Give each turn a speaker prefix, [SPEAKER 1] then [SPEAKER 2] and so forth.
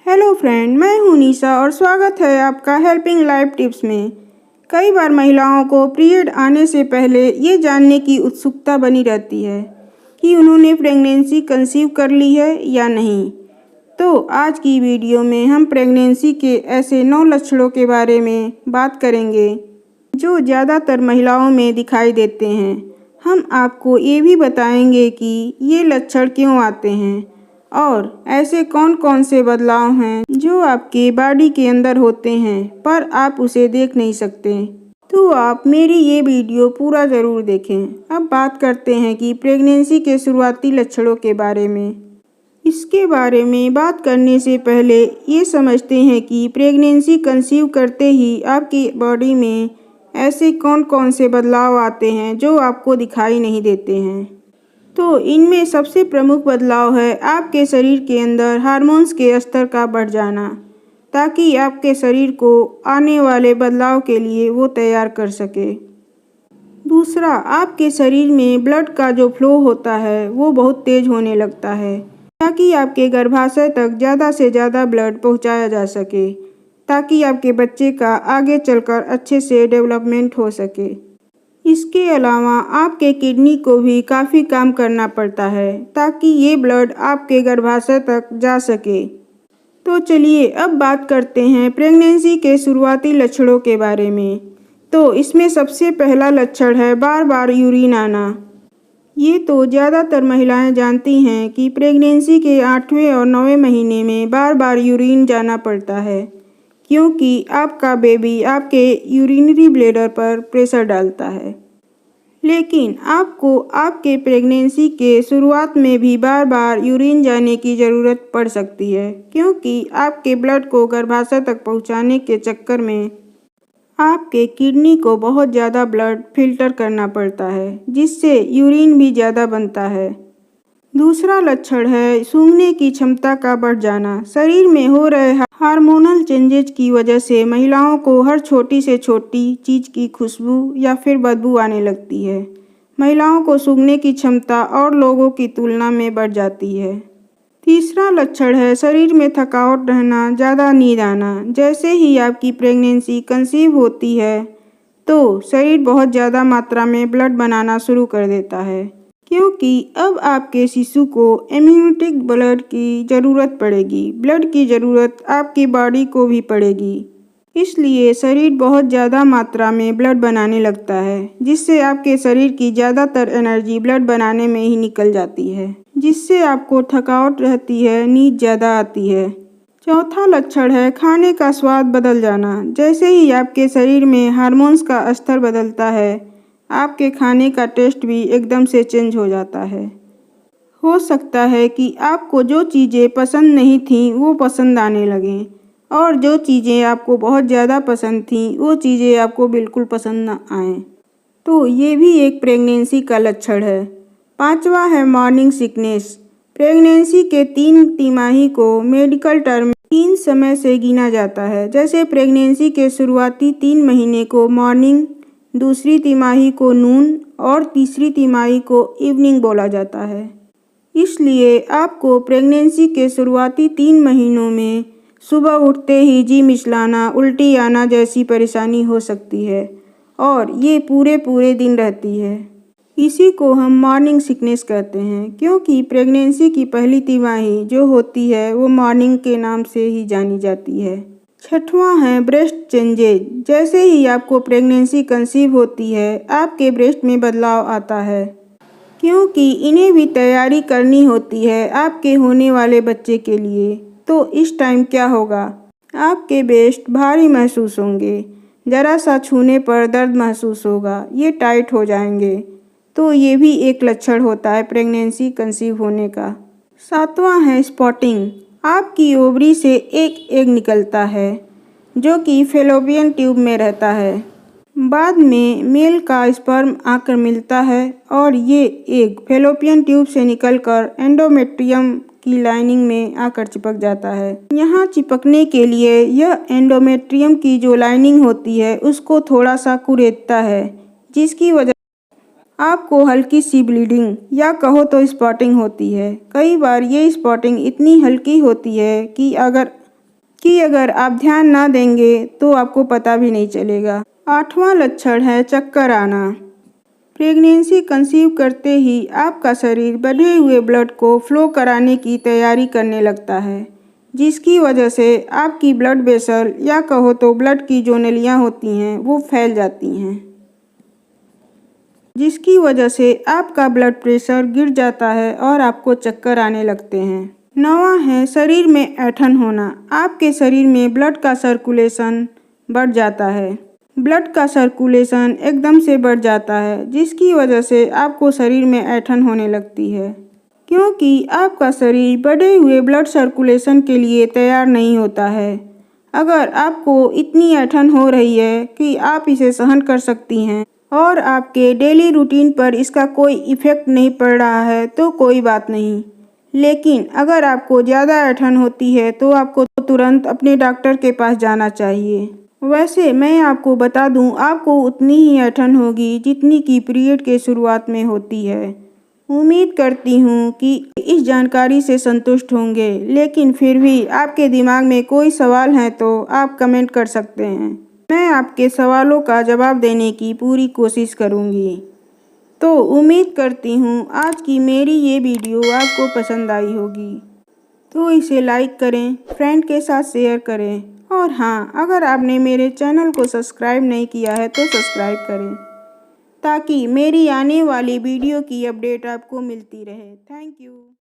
[SPEAKER 1] Hello friend, मैं हूं निशा और स्वागत है आपका हेल्पिंग लाइफ टिप्स में। कई बार महिलाओं को पीरियड आने से पहले ये जानने की उत्सुकता बनी रहती है कि उन्होंने प्रेगनेंसी कंसीव कर ली है या नहीं। तो आज की वीडियो में हम प्रेगनेंसी के ऐसे 9 लक्षणों के बारे में बात करेंगे जो ज़्यादातर महिलाओं में दिखाई देते हैं। हम आपको ये भी बताएंगे कि ये लक्षण क्यों आते हैं और ऐसे कौन कौन से बदलाव हैं जो आपके बॉडी के अंदर होते हैं पर आप उसे देख नहीं सकते। तो आप मेरी ये वीडियो पूरा ज़रूर देखें। अब बात करते हैं कि प्रेगनेंसी के शुरुआती लक्षणों के बारे में। इसके बारे में बात करने से पहले ये समझते हैं कि प्रेगनेंसी कंसीव करते ही आपकी बॉडी में ऐसे कौन कौन से बदलाव आते हैं जो आपको दिखाई नहीं देते हैं। तो इनमें सबसे प्रमुख बदलाव है आपके शरीर के अंदर हार्मोन्स के स्तर का बढ़ जाना, ताकि आपके शरीर को आने वाले बदलाव के लिए वो तैयार कर सके। दूसरा, आपके शरीर में ब्लड का जो फ्लो होता है वो बहुत तेज होने लगता है, ताकि आपके गर्भाशय तक ज़्यादा से ज़्यादा ब्लड पहुंचाया जा सके, ताकि आपके बच्चे का आगे चलकर अच्छे से डेवलपमेंट हो सके। इसके अलावा आपके किडनी को भी काफ़ी काम करना पड़ता है ताकि ये ब्लड आपके गर्भाशय तक जा सके। तो चलिए अब बात करते हैं प्रेगनेंसी के शुरुआती लक्षणों के बारे में। तो इसमें सबसे पहला लक्षण है बार बार यूरिन आना। ये तो ज़्यादातर महिलाएं जानती हैं कि प्रेगनेंसी के 8वें और 9वें महीने में बार बार यूरिन जाना पड़ता है, क्योंकि आपका बेबी आपके यूरिनरी ब्लैडर पर प्रेशर डालता है। लेकिन आपको आपके प्रेगनेंसी के शुरुआत में भी बार बार यूरिन जाने की ज़रूरत पड़ सकती है, क्योंकि आपके ब्लड को गर्भाशय तक पहुंचाने के चक्कर में आपके किडनी को बहुत ज़्यादा ब्लड फिल्टर करना पड़ता है, जिससे यूरिन भी ज़्यादा बनता है। दूसरा लक्षण है सूंघने की क्षमता का बढ़ जाना। शरीर में हो रहे हार्मोनल चेंजेज की वजह से महिलाओं को हर छोटी से छोटी चीज़ की खुशबू या फिर बदबू आने लगती है। महिलाओं को सूंघने की क्षमता और लोगों की तुलना में बढ़ जाती है। तीसरा लक्षण है शरीर में थकावट रहना, ज़्यादा नींद आना। जैसे ही आपकी प्रेगनेंसी कंसीव होती है तो शरीर बहुत ज़्यादा मात्रा में ब्लड बनाना शुरू कर देता है, क्योंकि अब आपके शिशु को इम्यूनिटिक ब्लड की ज़रूरत पड़ेगी। ब्लड की ज़रूरत आपकी बॉडी को भी पड़ेगी, इसलिए शरीर बहुत ज़्यादा मात्रा में ब्लड बनाने लगता है, जिससे आपके शरीर की ज़्यादातर एनर्जी ब्लड बनाने में ही निकल जाती है, जिससे आपको थकावट रहती है, नींद ज़्यादा आती है। चौथा लक्षण है खाने का स्वाद बदल जाना। जैसे ही आपके शरीर में हार्मोन्स का स्तर बदलता है, आपके खाने का टेस्ट भी एकदम से चेंज हो जाता है। हो सकता है कि आपको जो चीज़ें पसंद नहीं थीं वो पसंद आने लगें, और जो चीज़ें आपको बहुत ज़्यादा पसंद थीं वो चीज़ें आपको बिल्कुल पसंद न आएँ। तो ये भी एक प्रेगनेंसी का लक्षण है। पांचवा है मॉर्निंग सिकनेस। प्रेगनेंसी के 3 तिमाही को मेडिकल टर्म 3 समय से गिना जाता है। जैसे प्रेगनेंसी के शुरुआती 3 महीने को मॉर्निंग, दूसरी तिमाही को नून और तीसरी तिमाही को इवनिंग बोला जाता है। इसलिए आपको प्रेगनेंसी के शुरुआती 3 महीनों में सुबह उठते ही जी मिचलाना, उल्टी आना जैसी परेशानी हो सकती है, और ये पूरे दिन रहती है। इसी को हम मॉर्निंग सिकनेस कहते हैं, क्योंकि प्रेगनेंसी की पहली तिमाही जो होती है वो मॉर्निंग के नाम से ही जानी जाती है। छठवां है ब्रेस्ट चेंजेज। जैसे ही आपको प्रेगनेंसी कंसीव होती है, आपके ब्रेस्ट में बदलाव आता है, क्योंकि इन्हें भी तैयारी करनी होती है आपके होने वाले बच्चे के लिए। तो इस टाइम क्या होगा, आपके ब्रेस्ट भारी महसूस होंगे, ज़रा सा छूने पर दर्द महसूस होगा, ये टाइट हो जाएंगे। तो ये भी एक लक्षण होता है प्रेगनेंसी कंसीव होने का। सातवां है स्पॉटिंग। आपकी ओवरी से एक एग निकलता है जो कि फैलोपियन ट्यूब में रहता है। बाद में मेल का स्पर्म आकर मिलता है और ये एग फैलोपियन ट्यूब से निकलकर एंडोमेट्रियम की लाइनिंग में आकर चिपक जाता है। यहाँ चिपकने के लिए यह एंडोमेट्रियम की जो लाइनिंग होती है उसको थोड़ा सा कुरेदता है, जिसकी वजह आपको हल्की सी ब्लीडिंग या कहो तो स्पॉटिंग होती है। कई बार ये स्पॉटिंग इतनी हल्की होती है कि अगर कि अगर आप ध्यान ना देंगे तो आपको पता भी नहीं चलेगा। 8वां लक्षण है चक्कर आना। प्रेगनेंसी कंसीव करते ही आपका शरीर बढ़े हुए ब्लड को फ्लो कराने की तैयारी करने लगता है, जिसकी वजह से आपकी ब्लड वेसल या कहो तो ब्लड की जो नलियाँ होती हैं वो फैल जाती हैं, जिसकी वजह से आपका ब्लड प्रेशर गिर जाता है और आपको चक्कर आने लगते हैं। 9वां है शरीर में ऐंठन होना। आपके शरीर में ब्लड का सर्कुलेशन बढ़ जाता है। ब्लड का सर्कुलेशन एकदम से बढ़ जाता है, जिसकी वजह से आपको शरीर में ऐंठन होने लगती है, क्योंकि आपका शरीर बढ़े हुए ब्लड सर्कुलेशन के लिए तैयार नहीं होता है। अगर आपको इतनी ऐंठन हो रही है कि आप इसे सहन कर सकती हैं और आपके डेली रूटीन पर इसका कोई इफ़ेक्ट नहीं पड़ रहा है तो कोई बात नहीं, लेकिन अगर आपको ज़्यादा ऐंठन होती है तो आपको तुरंत अपने डॉक्टर के पास जाना चाहिए। वैसे मैं आपको बता दूं, आपको उतनी ही ऐंठन होगी जितनी कि पीरियड के शुरुआत में होती है। उम्मीद करती हूँ कि इस जानकारी से संतुष्ट होंगे, लेकिन फिर भी आपके दिमाग में कोई सवाल है तो आप कमेंट कर सकते हैं। मैं आपके सवालों का जवाब देने की पूरी कोशिश करूँगी। तो उम्मीद करती हूँ आज की मेरी ये वीडियो आपको पसंद आई होगी, तो इसे लाइक करें, फ्रेंड के साथ शेयर करें और हाँ, अगर आपने मेरे चैनल को सब्सक्राइब नहीं किया है तो सब्सक्राइब करें, ताकि मेरी आने वाली वीडियो की अपडेट आपको मिलती रहे। Thank you.